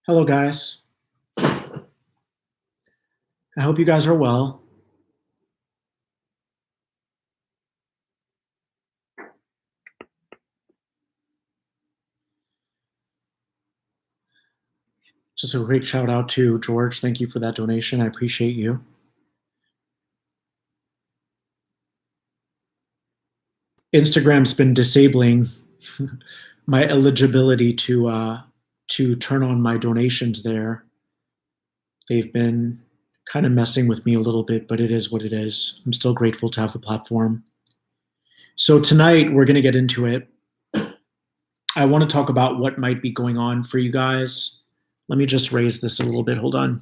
Hello, guys. I hope you guys are well. Just a quick shout out to George. Thank you for that donation. I appreciate you. Instagram's been disabling my eligibility to turn on my donations there. They've been kind of messing with me a little bit, but it is what it is. I'm still grateful to have the platform. So tonight we're going to get into it. I want to talk about what might be going on for you guys. Let me just raise this a little bit. Hold on.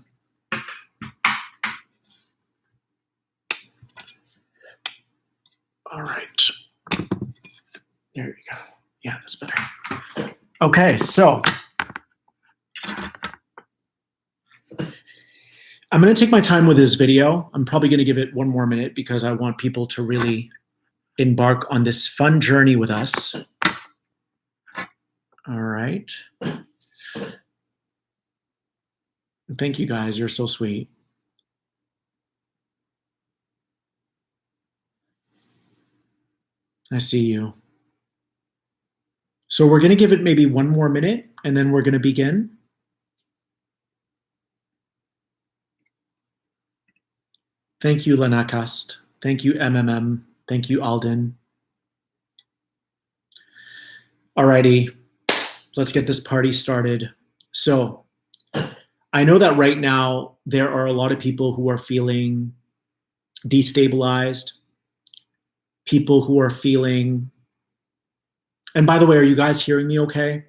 All right. There you go. Yeah, that's better. Okay, so I'm going to take my time with this video. I'm probably going to give it one more minute because I want people to really embark on this fun journey with us. All right. Thank you, guys. You're so sweet. I see you. So we're going to give it maybe one more minute, and then we're going to begin. Thank you, Lenakast. Thank you, MMM. Thank you, Alden. Alrighty, let's get this party started. So I know that right now there are a lot of people who are feeling destabilized, people who are feeling, and by the way, are you guys hearing me okay?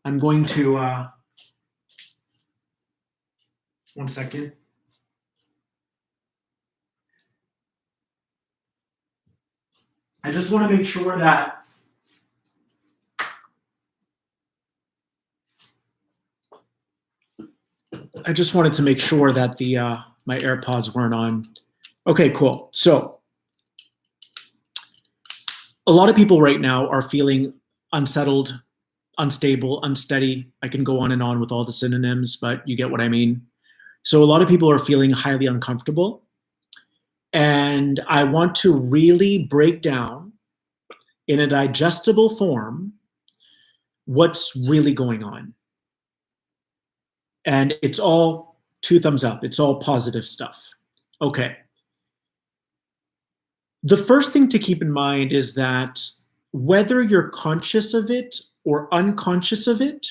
I'm going to, one second. I just want to make sure that I just wanted to make sure that the my AirPods weren't on. Okay, cool. So a lot of people right now are feeling unsettled, unstable, unsteady. I can go on and on with all the synonyms, but you get what I mean. So a lot of people are feeling highly uncomfortable. And I want to really break down in a digestible form what's really going on. And it's all 2 thumbs up. It's all positive stuff. Okay. The first thing to keep in mind is that whether you're conscious of it or unconscious of it,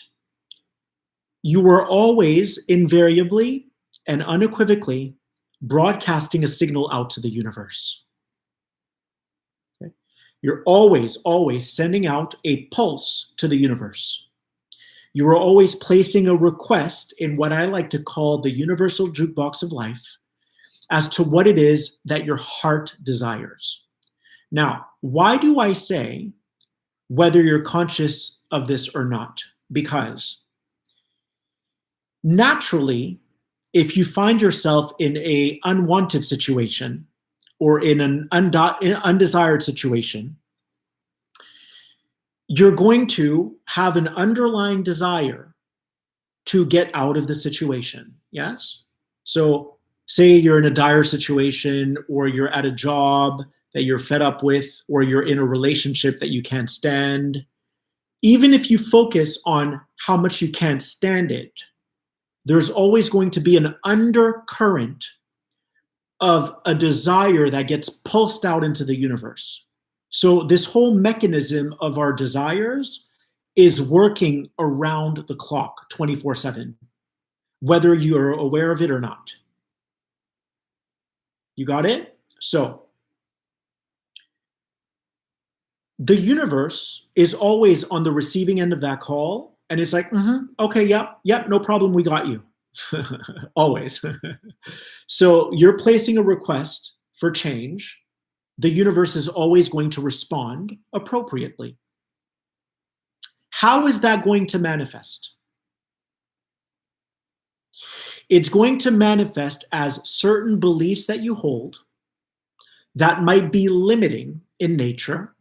you are always invariably and unequivocally broadcasting a signal out to the universe. Okay? You're always sending out a pulse to the universe. You are always placing a request in what I like to call the universal jukebox of life as to what it is that your heart desires. Now, why do I say whether you're conscious of this or not? Because naturally, if you find yourself in an unwanted situation or in an undesired situation, you're going to have an underlying desire to get out of the situation, yes? So say you're in a dire situation or you're at a job that you're fed up with or you're in a relationship that you can't stand. Even if you focus on how much you can't stand it, there's always going to be an undercurrent of a desire that gets pulsed out into the universe. So this whole mechanism of our desires is working around the clock 24/7, whether you're aware of it or not. You got it? So the universe is always on the receiving end of that call, and it's like, okay, yep, no problem, we got you. Always. So you're placing a request for change. The universe is always going to respond appropriately. How is that going to manifest? It's going to manifest as certain beliefs that you hold that might be limiting in nature,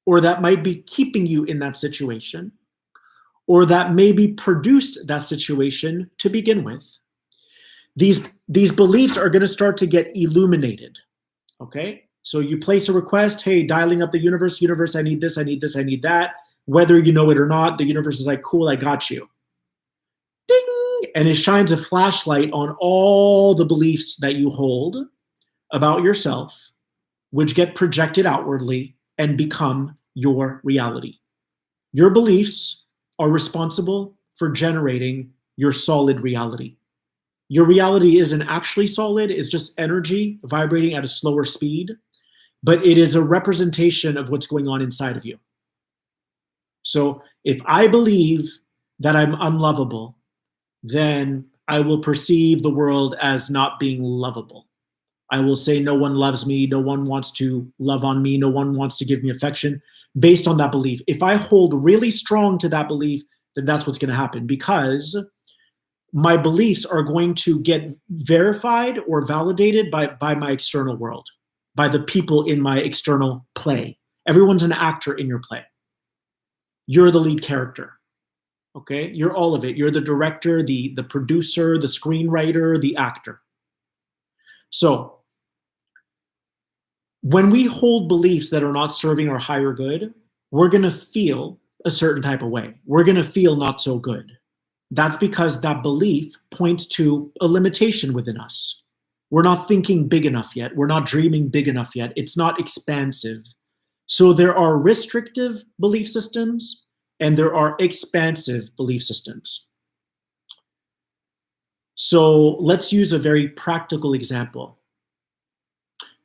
or that might be keeping you in that situation, or that maybe produced that situation to begin with. These beliefs are going to start to get illuminated. Okay? So you place a request, hey, dialing up the universe, universe, I need this, I need this, I need that. Whether you know it or not, the universe is like, cool, I got you. Ding! And it shines a flashlight on all the beliefs that you hold about yourself, which get projected outwardly and become your reality. Your beliefs are responsible for generating your solid reality. Your reality isn't actually solid, it's just energy vibrating at a slower speed, but it is a representation of what's going on inside of you. So if I believe that I'm unlovable, then I will perceive the world as not being lovable. I will say no one loves me, no one wants to love on me, no one wants to give me affection based on that belief. If I hold really strong to that belief, then that's what's going to happen, because my beliefs are going to get verified or validated by my external world, by the people in my external play. Everyone's an actor in your play. You're the lead character. Okay? You're all of it. You're the director, the producer, the screenwriter, the actor. So when we hold beliefs that are not serving our higher good, we're going to feel a certain type of way. We're going to feel not so good. That's because that belief points to a limitation within us. We're not thinking big enough yet. We're not dreaming big enough yet. It's not expansive. So there are restrictive belief systems and there are expansive belief systems. So let's use a very practical example.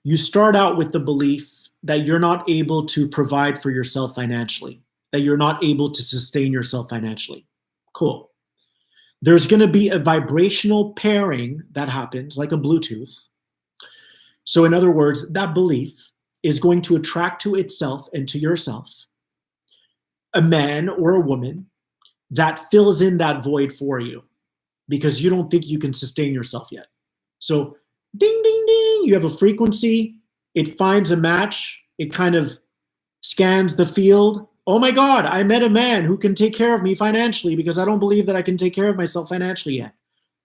You start out with the belief that you're not able to provide for yourself financially, that you're not able to sustain yourself financially. Cool. There's going to be a vibrational pairing that happens, like a Bluetooth. So in other words, that belief is going to attract to itself and to yourself a man or a woman that fills in that void for you because you don't think you can sustain yourself yet. So ding, ding, ding, you have a frequency, it finds a match, it kind of scans the field. Oh my God, I met a man who can take care of me financially because I don't believe that I can take care of myself financially yet.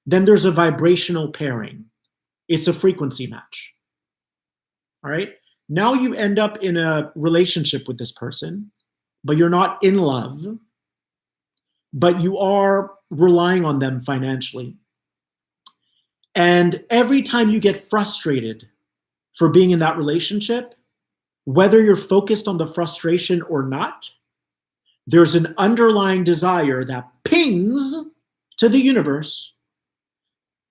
Then there's a vibrational pairing. It's a frequency match. All right. Now you end up in a relationship with this person, but you're not in love, but you are relying on them financially. And every time you get frustrated for being in that relationship, whether you're focused on the frustration or not, there's an underlying desire that pings to the universe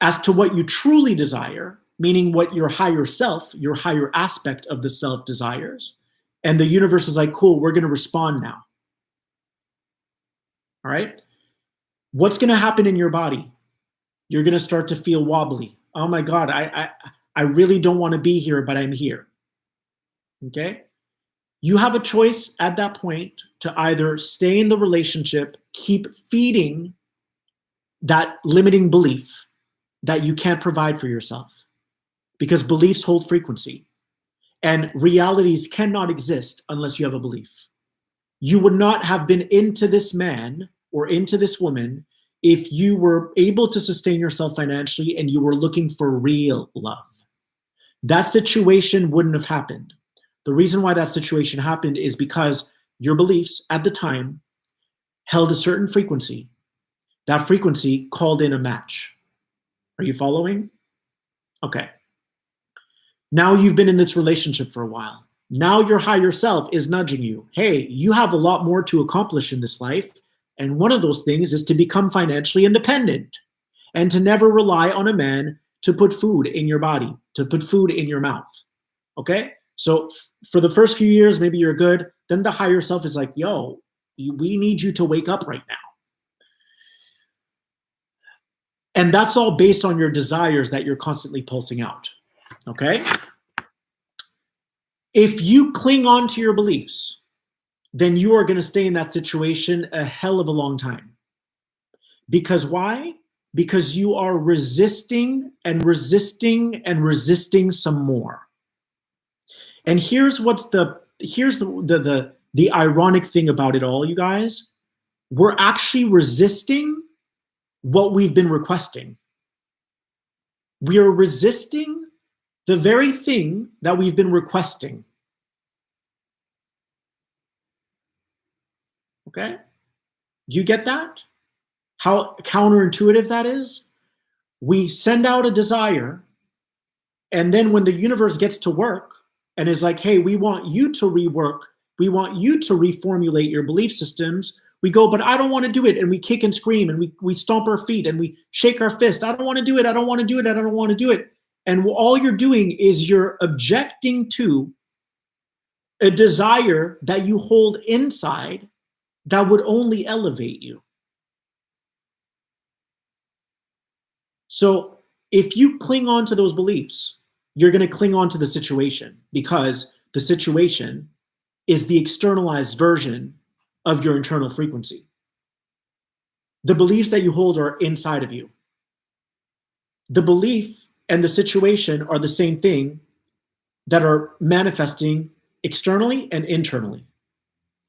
as to what you truly desire, meaning what your higher self, your higher aspect of the self desires. And the universe is like, cool, we're going to respond now. All right? What's going to happen in your body? You're going to start to feel wobbly. Oh my God, I really don't want to be here, but I'm here. Okay? You have a choice at that point to either stay in the relationship, keep feeding that limiting belief that you can't provide for yourself, because beliefs hold frequency and realities cannot exist unless you have a belief. You would not have been into this man or into this woman if you were able to sustain yourself financially and you were looking for real love. That situation wouldn't have happened. The reason why that situation happened is because your beliefs at the time held a certain frequency. That frequency called in a match. Are you following? Okay. Now you've been in this relationship for a while. Now your higher self is nudging you. Hey, you have a lot more to accomplish in this life. And one of those things is to become financially independent and to never rely on a man to put food in your body, to put food in your mouth. Okay? So for the first few years, maybe you're good. Then the higher self is like, yo, we need you to wake up right now. And that's all based on your desires that you're constantly pulsing out. Okay? If you cling on to your beliefs, then you are going to stay in that situation a hell of a long time. Because why? Because you are resisting and resisting and resisting some more. And here's the ironic thing about it all, you guys. we're actually resisting what we've been requesting. We are resisting the very thing that we've been requesting. Okay? Do you get that? How counterintuitive that is? We send out a desire, and then when the universe gets to work and is like, hey, we want you to rework, we want you to reformulate your belief systems, we go, but I don't want to do it. And we kick and scream and we stomp our feet and we shake our fist. I don't want to do it. I don't want to do it. I don't want to do it. And all you're doing is you're objecting to a desire that you hold inside that would only elevate you. So if you cling on to those beliefs, you're going to cling on to the situation because the situation is the externalized version of your internal frequency. The beliefs that you hold are inside of you. The belief and the situation are the same thing that are manifesting externally and internally.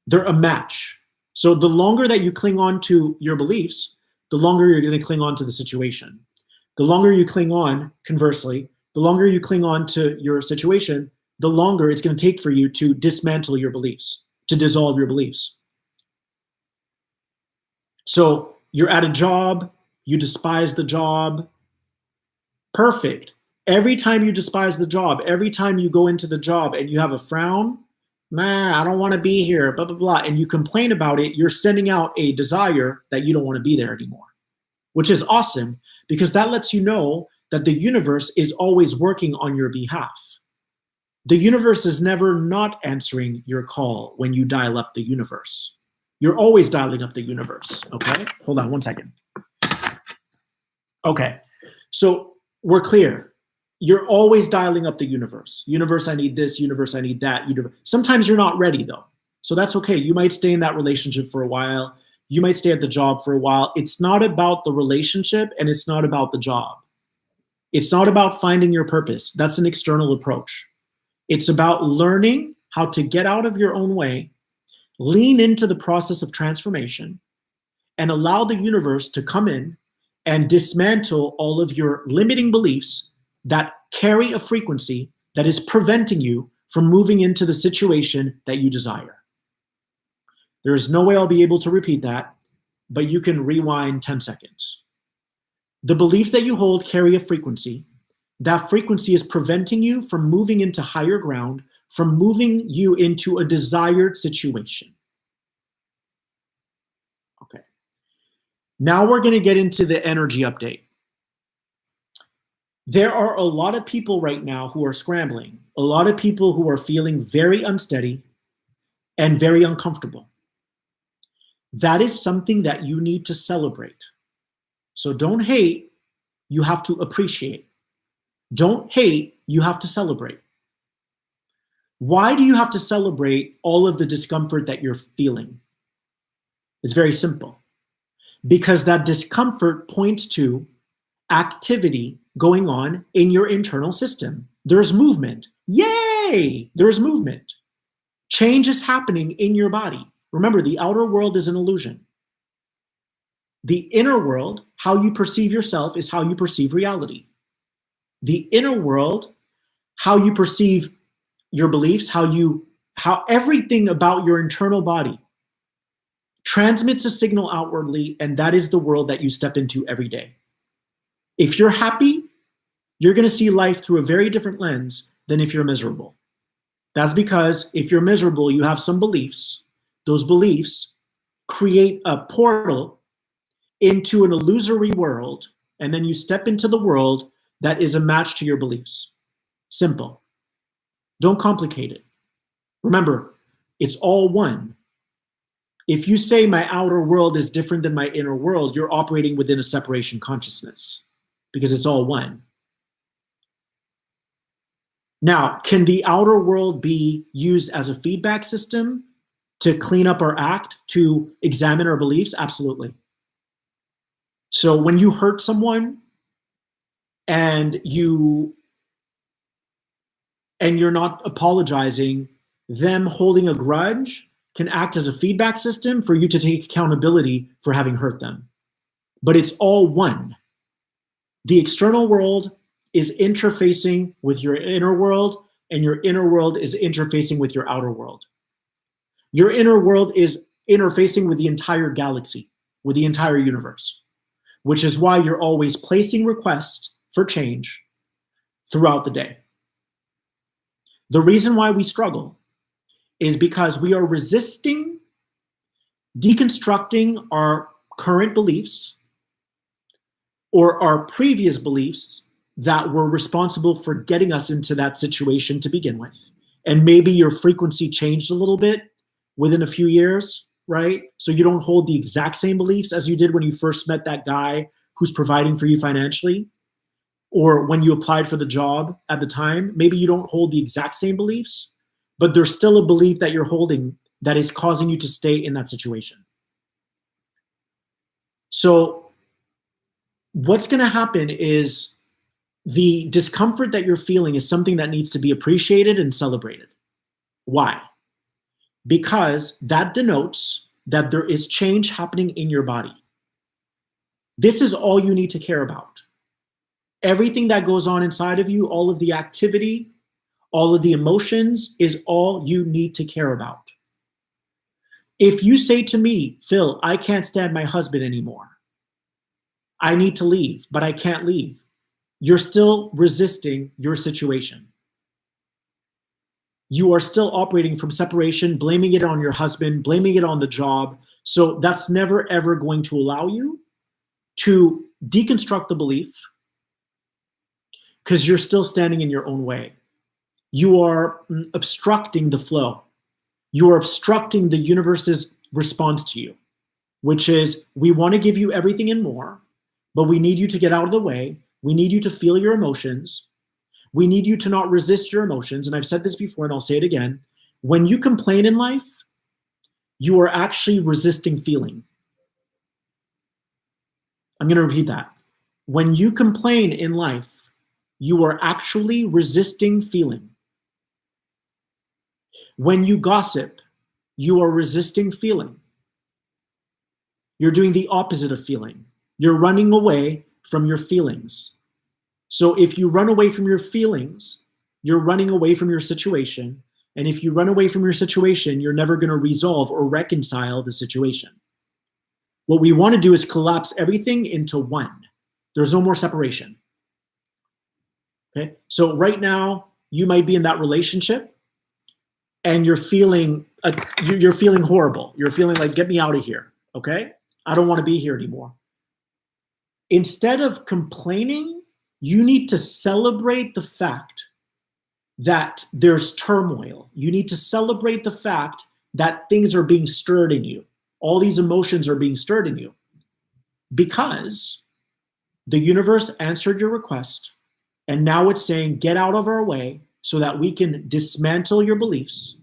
They're a match. So the longer that you cling on to your beliefs, the longer you're going to cling on to the situation. The longer you cling on, conversely, the longer you cling on to your situation, the longer it's going to take for you to dismantle your beliefs, to dissolve your beliefs. So you're at a job, you despise the job. Perfect. Every time you despise the job, every time you go into the job and you have a frown, I don't want to be here, blah, blah, blah, and you complain about it, you're sending out a desire that you don't want to be there anymore, which is awesome because that lets you know that the universe is always working on your behalf. The universe is never not answering your call when you dial up the universe. You're always dialing up the universe, okay? Hold on one second. Okay, so we're clear. You're always dialing up the universe. Universe, I need this. Universe, I need that. Sometimes you're not ready, though. So that's okay. You might stay in that relationship for a while. You might stay at the job for a while. It's not about the relationship and it's not about the job. It's not about finding your purpose. That's an external approach. It's about learning how to get out of your own way, lean into the process of transformation, and allow the universe to come in and dismantle all of your limiting beliefs that carry a frequency that is preventing you from moving into the situation that you desire. There is no way I'll be able to repeat that, but you can rewind 10 seconds. The beliefs that you hold carry a frequency. That frequency is preventing you from moving into higher ground, from moving you into a desired situation. Okay. Now we're going to get into the energy update. There are a lot of people right now who are scrambling, a lot of people who are feeling very unsteady and very uncomfortable. That is something that you need to celebrate. So don't hate, you have to appreciate. Don't hate, you have to celebrate. Why do you have to celebrate all of the discomfort that you're feeling? It's very simple. Because that discomfort points to activity going on in your internal system. There's movement. Yay! There's movement. Change is happening in your body. Remember, the outer world is an illusion. The inner world, how you perceive yourself, is how you perceive reality. The inner world, how you perceive your beliefs, how everything about your internal body transmits a signal outwardly, and that is the world that you step into every day. If you're happy, you're going to see life through a very different lens than if you're miserable. That's because if you're miserable, you have some beliefs. Those beliefs create a portal into an illusory world, and then you step into the world that is a match to your beliefs. Simple. Don't complicate it. Remember, it's all one. If you say my outer world is different than my inner world, you're operating within a separation consciousness because it's all one. Now, can the outer world be used as a feedback system to clean up our act, to examine our beliefs? Absolutely. So when you hurt someone and you're not apologizing, them holding a grudge can act as a feedback system for you to take accountability for having hurt them. But it's all one. The external world is interfacing with your inner world, and your inner world is interfacing with your outer world. Your inner world is interfacing with the entire galaxy, with the entire universe, which is why you're always placing requests for change throughout the day. The reason why we struggle is because we are resisting deconstructing our current beliefs or our previous beliefs that were responsible for getting us into that situation to begin with. And maybe your frequency changed a little bit within a few years, right? So you don't hold the exact same beliefs as you did when you first met that guy who's providing for you financially, or when you applied for the job at the time. Maybe you don't hold the exact same beliefs, but there's still a belief that you're holding that is causing you to stay in that situation. So what's going to happen is the discomfort that you're feeling is something that needs to be appreciated and celebrated. Why? Because that denotes that there is change happening in your body. This is all you need to care about. Everything that goes on inside of you, all of the activity, all of the emotions is all you need to care about. If you say to me, Phil, I can't stand my husband anymore. I need to leave, but I can't leave. You're still resisting your situation. You are still operating from separation, blaming it on your husband, blaming it on the job. So that's never, ever going to allow you to deconstruct the belief because you're still standing in your own way. You are obstructing the flow. You are obstructing the universe's response to you, which is we want to give you everything and more, but we need you to get out of the way. We need you to feel your emotions. We need you to not resist your emotions. And I've said this before and I'll say it again. When you complain in life, you are actually resisting feeling. I'm going to repeat that. When you complain in life, you are actually resisting feeling. When you gossip, you are resisting feeling. You're doing the opposite of feeling. You're running away from your feelings. So if you run away from your feelings, you're running away from your situation. And if you run away from your situation, you're never going to resolve or reconcile the situation. What we want to do is collapse everything into one. There's no more separation. Okay? So right now, you might be in that relationship and you're feeling horrible. You're feeling like, get me out of here. Okay? I don't want to be here anymore. Instead of complaining, you need to celebrate the fact that there's turmoil. You need to celebrate the fact that things are being stirred in you. All these emotions are being stirred in you because the universe answered your request, and now it's saying, get out of our way so that we can dismantle your beliefs,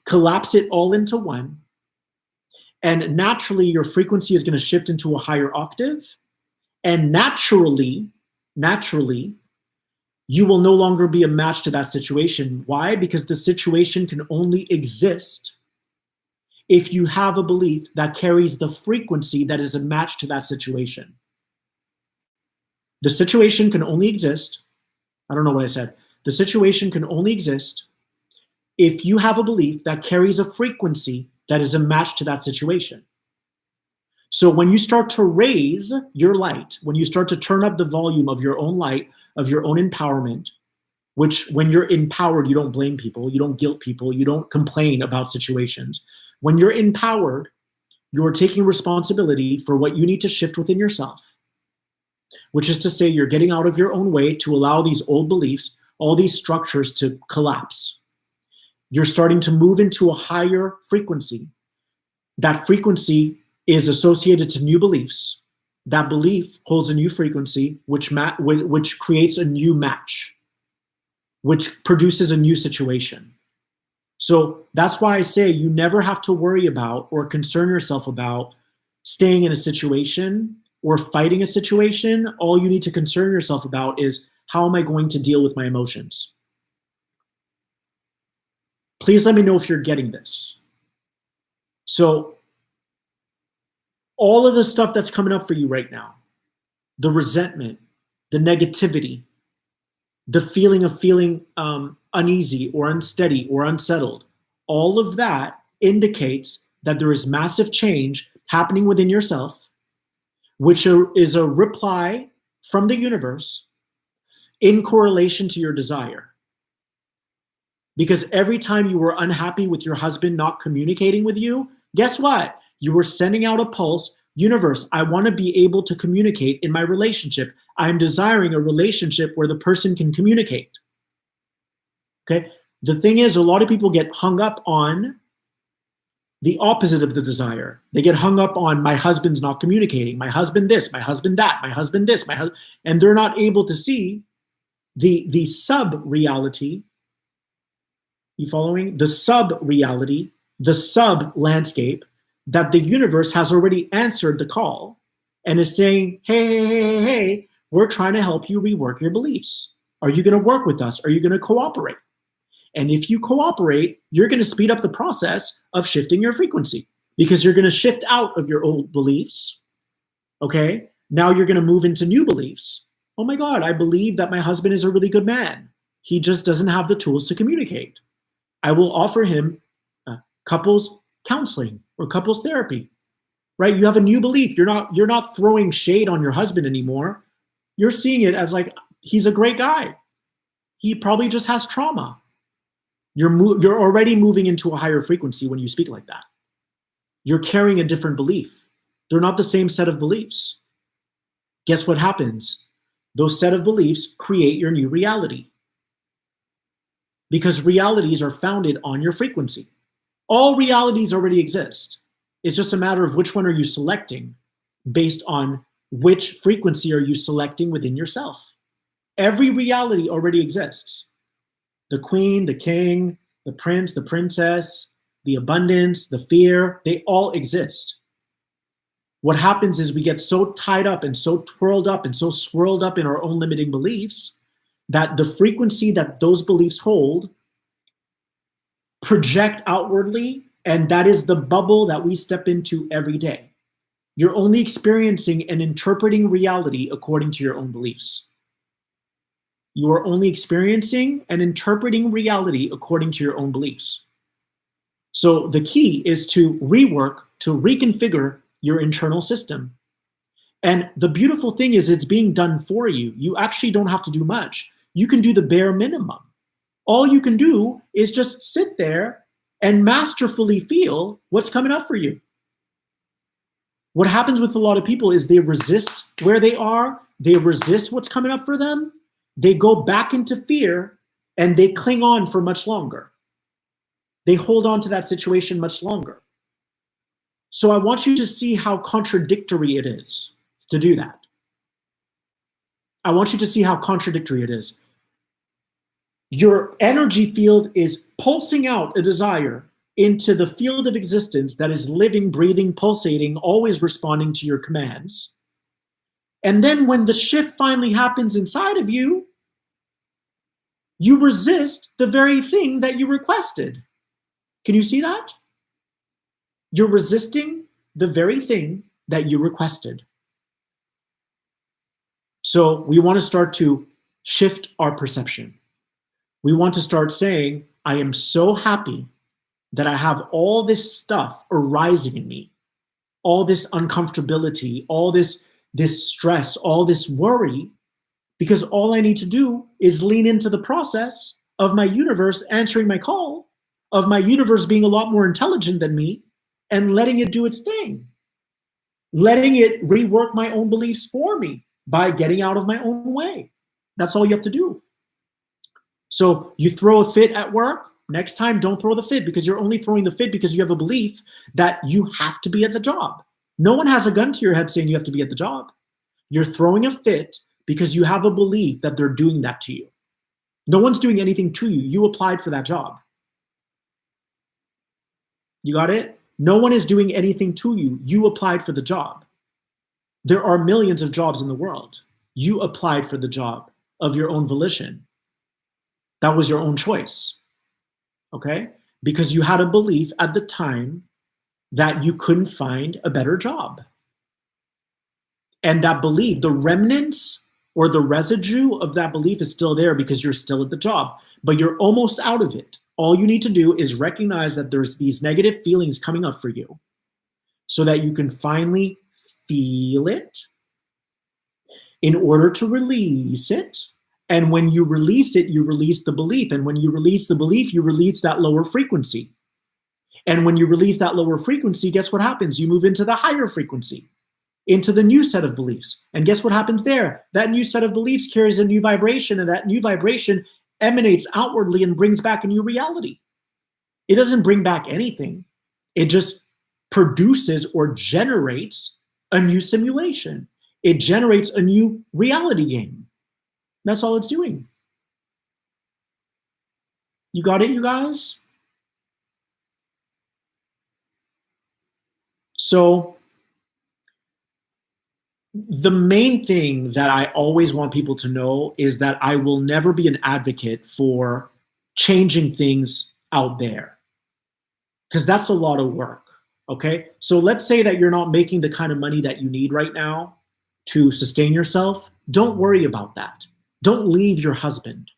collapse it all into one, and naturally your frequency is going to shift into a higher octave, and naturally, you will no longer be a match to that situation. Why? Because the situation can only exist if you have a belief that carries the frequency that is a match to that situation. The situation can only exist. I don't know what I said. The situation can only exist if you have a belief that carries a frequency that is a match to that situation. So when you start to raise your light, when you start to turn up the volume of your own light, of your own empowerment, which when you're empowered, you don't blame people, you don't guilt people, you don't complain about situations. When you're empowered, you're taking responsibility for what you need to shift within yourself, which is to say you're getting out of your own way to allow these old beliefs, all these structures to collapse. You're starting to move into a higher frequency. That frequency is associated to new beliefs. That belief holds a new frequency, which creates a new match, which produces a new situation. So that's why I say you never have to worry about or concern yourself about staying in a situation or fighting a situation. All you need to concern yourself about is, how am I going to deal with my emotions? Please let me know if you're getting this. So all of the stuff that's coming up for you right now, the resentment, the negativity, the feeling of feeling uneasy or unsteady or unsettled, all of that indicates that there is massive change happening within yourself, which is a reply from the universe in correlation to your desire. Because every time you were unhappy with your husband not communicating with you, guess what? You were sending out a pulse. Universe, I want to be able to communicate in my relationship. I'm desiring a relationship where the person can communicate. Okay? The thing is, a lot of people get hung up on the opposite of the desire. They get hung up on my husband's not communicating, my husband this, my husband that, my husband this, and they're not able to see the sub-reality. You following? The sub-reality, the sub-landscape that the universe has already answered the call and is saying, hey, we're trying to help you rework your beliefs. Are you going to work with us? Are you going to cooperate? And if you cooperate, you're going to speed up the process of shifting your frequency because you're going to shift out of your old beliefs. Okay? Now you're going to move into new beliefs. Oh my God, I believe that my husband is a really good man. He just doesn't have the tools to communicate. I will offer him couples counseling or couples therapy, right? You have a new belief. You're not throwing shade on your husband anymore. You're seeing it as like, he's a great guy. He probably just has trauma. You're already moving into a higher frequency when you speak like that. You're carrying a different belief. They're not the same set of beliefs. Guess what happens? Those set of beliefs create your new reality. Because realities are founded on your frequency. All realities already exist. It's just a matter of which one are you selecting based on which frequency are you selecting within yourself. Every reality already exists. The queen, the king, the prince, the princess, the abundance, the fear, they all exist. What happens is we get so tied up and so twirled up and so swirled up in our own limiting beliefs that the frequency that those beliefs hold project outwardly, and that is the bubble that we step into every day. You're only experiencing and interpreting reality according to your own beliefs. You are only experiencing and interpreting reality according to your own beliefs. So the key is to rework, to reconfigure your internal system. And the beautiful thing is it's being done for you. You actually don't have to do much. You can do the bare minimum. All you can do is just sit there and masterfully feel what's coming up for you. What happens with a lot of people is they resist where they are. They resist what's coming up for them. They go back into fear and they cling on for much longer. They hold on to that situation much longer. So I want you to see how contradictory it is to do that. I want you to see how contradictory it is. Your energy field is pulsing out a desire into the field of existence that is living, breathing, pulsating, always responding to your commands. And then when the shift finally happens inside of you, you resist the very thing that you requested. Can you see that? You're resisting the very thing that you requested. So we want to start to shift our perception. We want to start saying, I am so happy that I have all this stuff arising in me, all this uncomfortability, all this stress, all this worry, because all I need to do is lean into the process of my universe answering my call, of my universe being a lot more intelligent than me, and letting it do its thing, letting it rework my own beliefs for me by getting out of my own way. That's all you have to do. So you throw a fit at work, next time don't throw the fit because you're only throwing the fit because you have a belief that you have to be at the job. No one has a gun to your head saying you have to be at the job. You're throwing a fit because you have a belief that they're doing that to you. No one's doing anything to you. You applied for that job. You got it? No one is doing anything to you. You applied for the job. There are millions of jobs in the world. You applied for the job of your own volition. That was your own choice. Okay? because you had a belief at the time that you couldn't find a better job. And that belief, the remnants or the residue of that belief is still there because you're still at the job, but you're almost out of it. All you need to do is recognize that there's these negative feelings coming up for you so that you can finally feel it in order to release it. And when you release it, you release the belief. And when you release the belief, you release that lower frequency. And when you release that lower frequency, guess what happens? You move into the higher frequency, into the new set of beliefs. And guess what happens there? That new set of beliefs carries a new vibration, and that new vibration emanates outwardly and brings back a new reality. It doesn't bring back anything. It just produces or generates a new simulation. It generates a new reality game. That's all it's doing. You got it, you guys? So the main thing that I always want people to know is that I will never be an advocate for changing things out there, because that's a lot of work. Okay, so let's say that you're not making the kind of money that you need right now to sustain yourself. Don't worry about that. Don't leave your husband.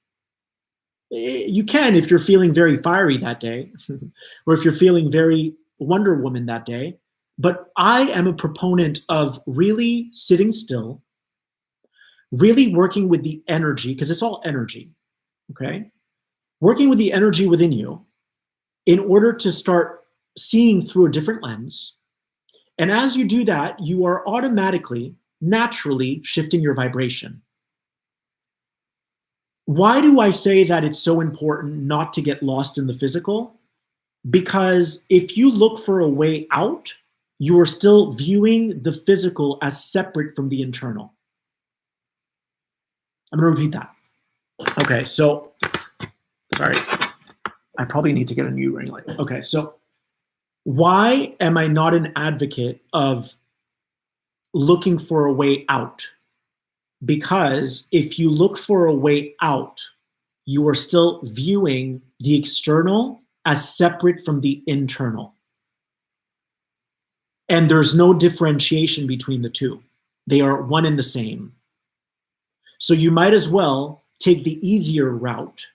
You can if you're feeling very fiery that day, or if you're feeling very Wonder Woman that day. But I am a proponent of really sitting still, really working with the energy, because it's all energy, okay? Working with the energy within you in order to start seeing through a different lens. And as you do that, you are automatically, naturally shifting your vibration. Why do I say that it's so important not to get lost in the physical? Because if you look for a way out, you are still viewing the physical as separate from the internal. I'm going to repeat that. Okay, so, sorry. I probably need to get a new ring light. Okay, so why am I not an advocate of looking for a way out? Because if you look for a way out, you are still viewing the external as separate from the internal. And there's no differentiation between the two. They are one and the same. So you might as well take the easier route,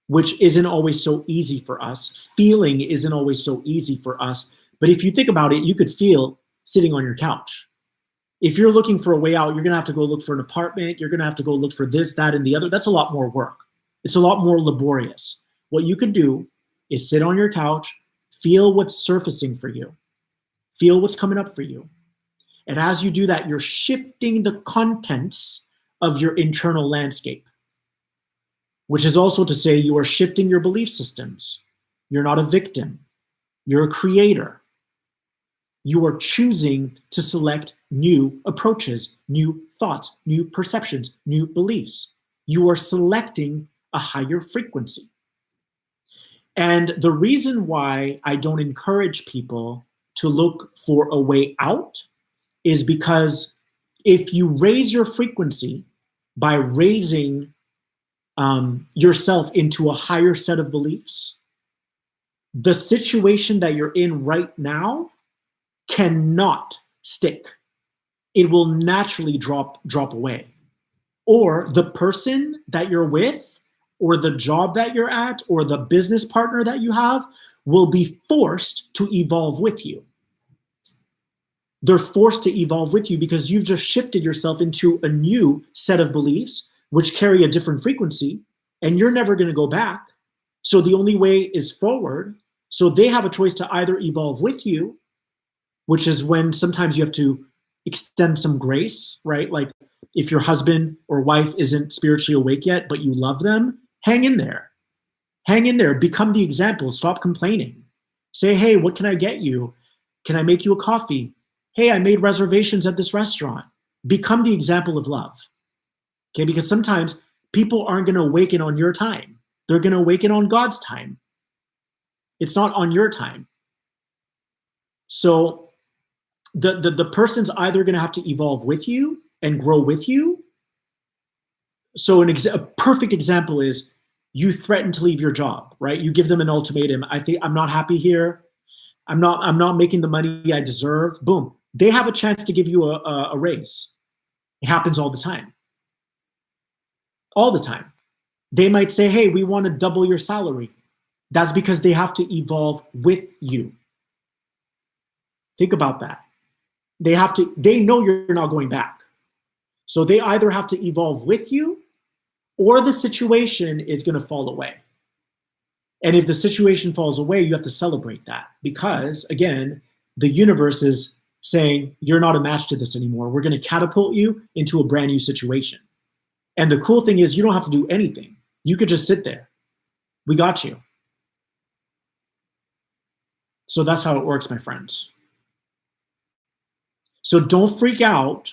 which isn't always so easy for us. Feeling isn't always so easy for us. But if you think about it, you could feel sitting on your couch. If you're looking for a way out, you're going to have to go look for an apartment. You're going to have to go look for this, that, and the other. That's a lot more work. It's a lot more laborious. What you could do is sit on your couch, feel what's surfacing for you. Feel what's coming up for you. And as you do that, you're shifting the contents of your internal landscape, which is also to say you are shifting your belief systems. You're not a victim. You're a creator. You are choosing to select new approaches, new thoughts, new perceptions, new beliefs. You are selecting a higher frequency. And the reason why I don't encourage people to look for a way out is because if you raise your frequency by raising yourself into a higher set of beliefs, the situation that you're in right now cannot stick. It will naturally drop away. Or the person that you're with, or the job that you're at, or the business partner that you have will be forced to evolve with you. They're forced to evolve with you because you've just shifted yourself into a new set of beliefs which carry a different frequency, and you're never going to go back. So the only way is forward. So they have a choice to either evolve with you, which is when sometimes you have to extend some grace, right? Like if your husband or wife isn't spiritually awake yet, but you love them, hang in there. Hang in there. Become the example. Stop complaining. Say, hey, what can I get you? Can I make you a coffee? Hey, I made reservations at this restaurant. Become the example of love. Okay, because sometimes people aren't going to awaken on your time. They're going to awaken on God's time. It's not on your time. So the person's either going to have to evolve with you and grow with you. So a perfect example is You threaten to leave your job, right? You give them an ultimatum. I think I'm not happy here. I'm not making the money I deserve. Boom. They have a chance to give you a raise. It happens all the time. All the time. They might say, hey, we want to double your salary. That's because they have to evolve with you. Think about that. They know you're not going back. So they either have to evolve with you or the situation is going to fall away. And if the situation falls away, you have to celebrate that because, again, the universe is saying, you're not a match to this anymore. We're going to catapult you into a brand new situation. And the cool thing is, you don't have to do anything. You could just sit there. We got you. So that's how it works, my friends. So don't freak out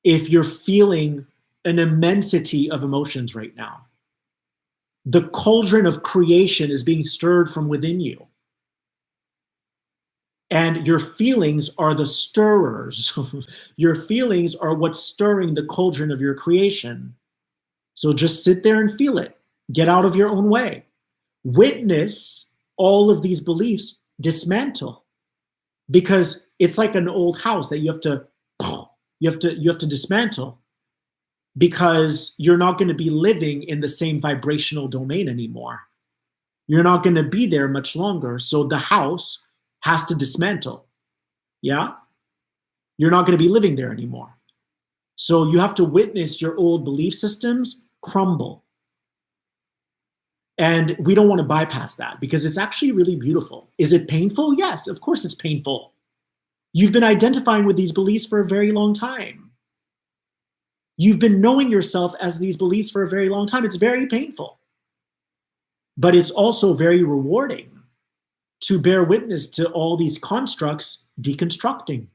if you're feeling an immensity of emotions right now. The cauldron of creation is being stirred from within you. And your feelings are the stirrers. Your feelings are what's stirring the cauldron of your creation. So just sit there and feel it. Get out of your own way. Witness all of these beliefs dismantle. Because it's like an old house that you have to dismantle. Because you're not going to be living in the same vibrational domain anymore. You're not going to be there much longer. So the house has to dismantle. Yeah? You're not going to be living there anymore. So you have to witness your old belief systems crumble. And we don't want to bypass that because it's actually really beautiful. Is it painful? Yes, of course it's painful. You've been identifying with these beliefs for a very long time. You've been knowing yourself as these beliefs for a very long time. It's very painful. But it's also very rewarding to bear witness to all these constructs deconstructing.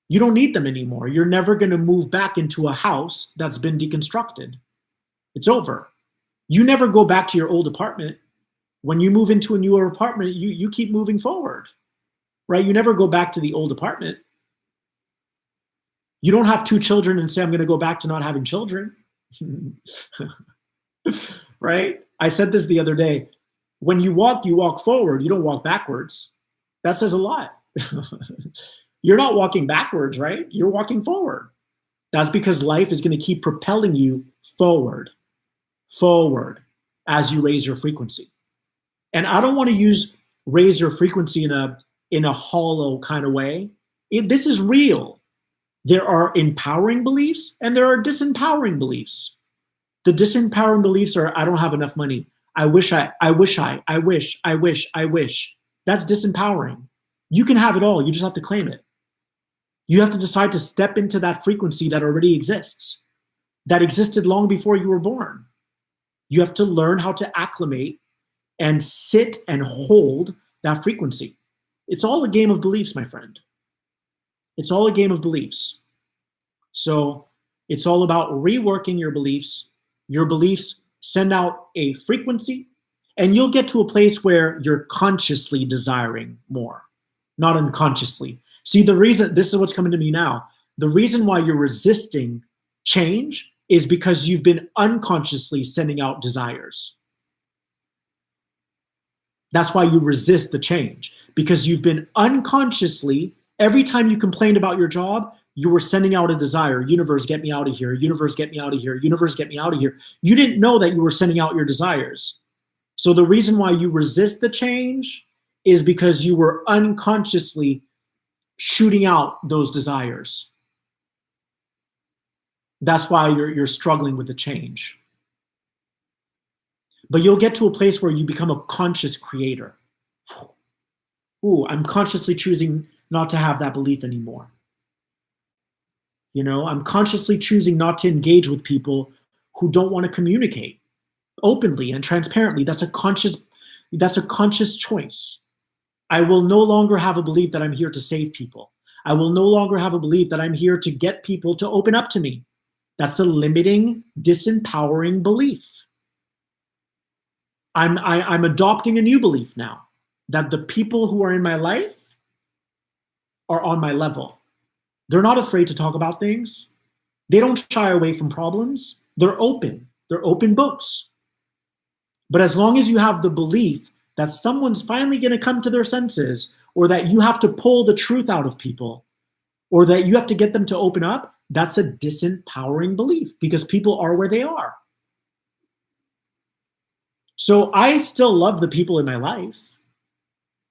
You don't need them anymore. You're never going to move back into a house that's been deconstructed. It's over. You never go back to your old apartment. When you move into a newer apartment, you keep moving forward, right? You never go back to the old apartment. You don't have 2 children and say, I'm going to go back to not having children. Right? I said this the other day. When you walk forward. You don't walk backwards. That says a lot. You're not walking backwards, right? You're walking forward. That's because life is going to keep propelling you forward as you raise your frequency. And I don't want to use raise your frequency in a hollow kind of way. This is real. There are empowering beliefs and there are disempowering beliefs. The disempowering beliefs are, I don't have enough money. I wish. That's disempowering. You can have it all. You just have to claim it. You have to decide to step into that frequency that already exists, that existed long before you were born. You have to learn how to acclimate and sit and hold that frequency. It's all a game of beliefs, my friend. It's all a game of beliefs. So it's all about reworking your beliefs. Your beliefs send out a frequency, and you'll get to a place where you're consciously desiring more, not unconsciously. See, this is what's coming to me now. The reason why you're resisting change is because you've been unconsciously sending out desires. That's why you resist the change, because you've been unconsciously, every time you complained about your job, you were sending out a desire. Universe, get me out of here. Universe, get me out of here. Universe, get me out of here. You didn't know that you were sending out your desires. So the reason why you resist the change is because you were unconsciously shooting out those desires. That's why you're struggling with the change. But you'll get to a place where you become a conscious creator. Ooh, I'm consciously choosing not to have that belief anymore. I'm consciously choosing not to engage with people who don't want to communicate openly and transparently. That's a conscious choice. I will no longer have a belief that I'm here to save people. I will no longer have a belief that I'm here to get people to open up to me. That's a limiting, disempowering belief. I'm adopting a new belief now, that the people who are in my life are on my level. They're not afraid to talk about things. They don't shy away from problems. They're open. They're open books. But as long as you have the belief that someone's finally going to come to their senses, or that you have to pull the truth out of people, or that you have to get them to open up, that's a disempowering belief because people are where they are. So I still love the people in my life,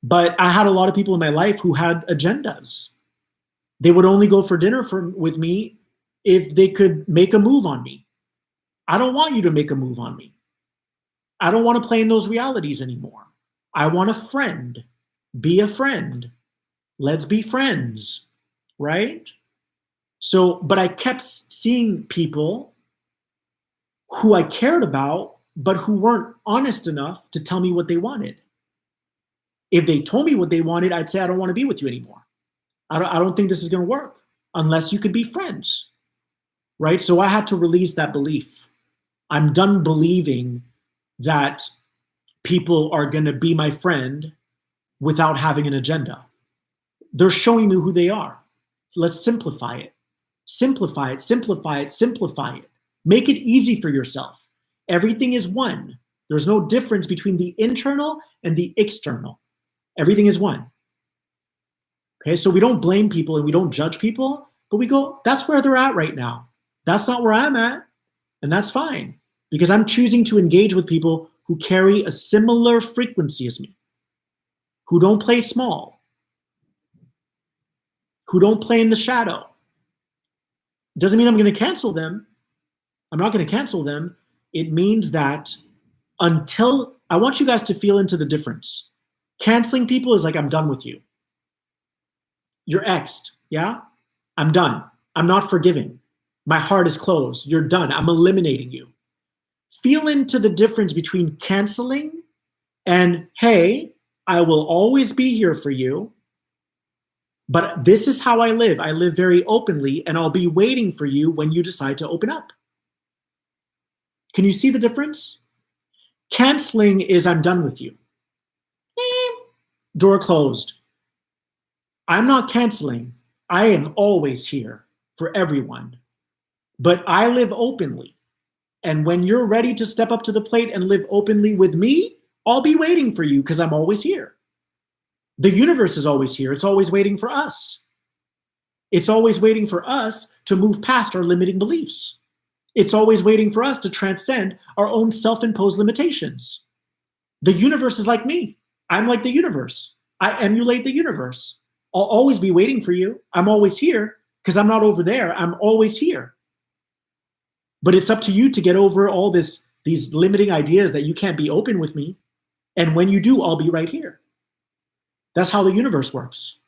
but I had a lot of people in my life who had agendas. They would only go for dinner with me if they could make a move on me. I don't want you to make a move on me. I don't want to play in those realities anymore. I want a friend. Be a friend. Let's be friends, right? So, but I kept seeing people who I cared about, but who weren't honest enough to tell me what they wanted. If they told me what they wanted, I'd say, I don't want to be with you anymore. I don't think this is going to work unless you could be friends, right? So I had to release that belief. I'm done believing that people are going to be my friend without having an agenda. They're showing me who they are. Let's simplify it. Simplify it, simplify it, simplify it. Make it easy for yourself. Everything is one. There's no difference between the internal and the external. Everything is one. Okay, so we don't blame people and we don't judge people, but we go, that's where they're at right now. That's not where I'm at, and that's fine, because I'm choosing to engage with people who carry a similar frequency as me, who don't play small, who don't play in the shadow. Doesn't mean I'm going to cancel them. I'm not going to cancel them. It means that until, I want you guys to feel into the difference. Canceling people is like, I'm done with you. You're exed, yeah? I'm done. I'm not forgiving. My heart is closed. You're done. I'm eliminating you. Feel into the difference between canceling and, hey, I will always be here for you, but this is how I live. I live very openly, and I'll be waiting for you when you decide to open up. Can you see the difference? Canceling is, I'm done with you. Door closed. I'm not canceling. I am always here for everyone, but I live openly. And when you're ready to step up to the plate and live openly with me, I'll be waiting for you because I'm always here. The universe is always here. It's always waiting for us. It's always waiting for us to move past our limiting beliefs. It's always waiting for us to transcend our own self-imposed limitations. The universe is like me. I'm like the universe. I emulate the universe. I'll always be waiting for you. I'm always here because I'm not over there. I'm always here. But it's up to you to get over all these limiting ideas that you can't be open with me. And when you do, I'll be right here. That's how the universe works.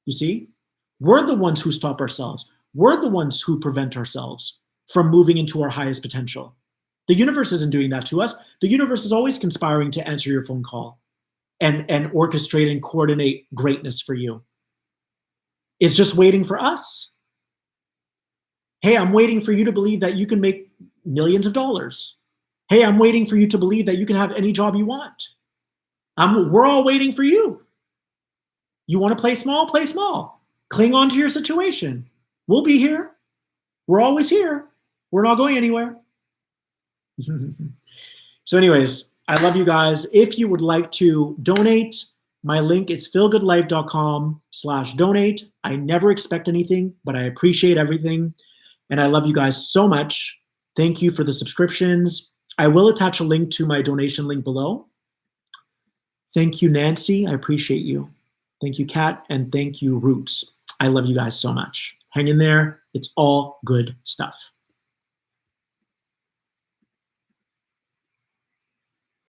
You see? We're the ones who stop ourselves. We're the ones who prevent ourselves from moving into our highest potential. The universe isn't doing that to us. The universe is always conspiring to answer your phone call and orchestrate and coordinate greatness for you. It's just waiting for us. Hey, I'm waiting for you to believe that you can make millions of dollars. Hey, I'm waiting for you to believe that you can have any job you want. We're all waiting for you. You want to play small? Play small. Cling on to your situation. We'll be here. We're always here. We're not going anywhere. So anyways, I love you guys. If you would like to donate, my link is feelgoodlife.com/donate. I never expect anything, but I appreciate everything. And I love you guys so much. Thank you for the subscriptions. I will attach a link to my donation link below. Thank you, Nancy. I appreciate you. Thank you, Kat. And thank you, Roots. I love you guys so much. Hang in there. It's all good stuff.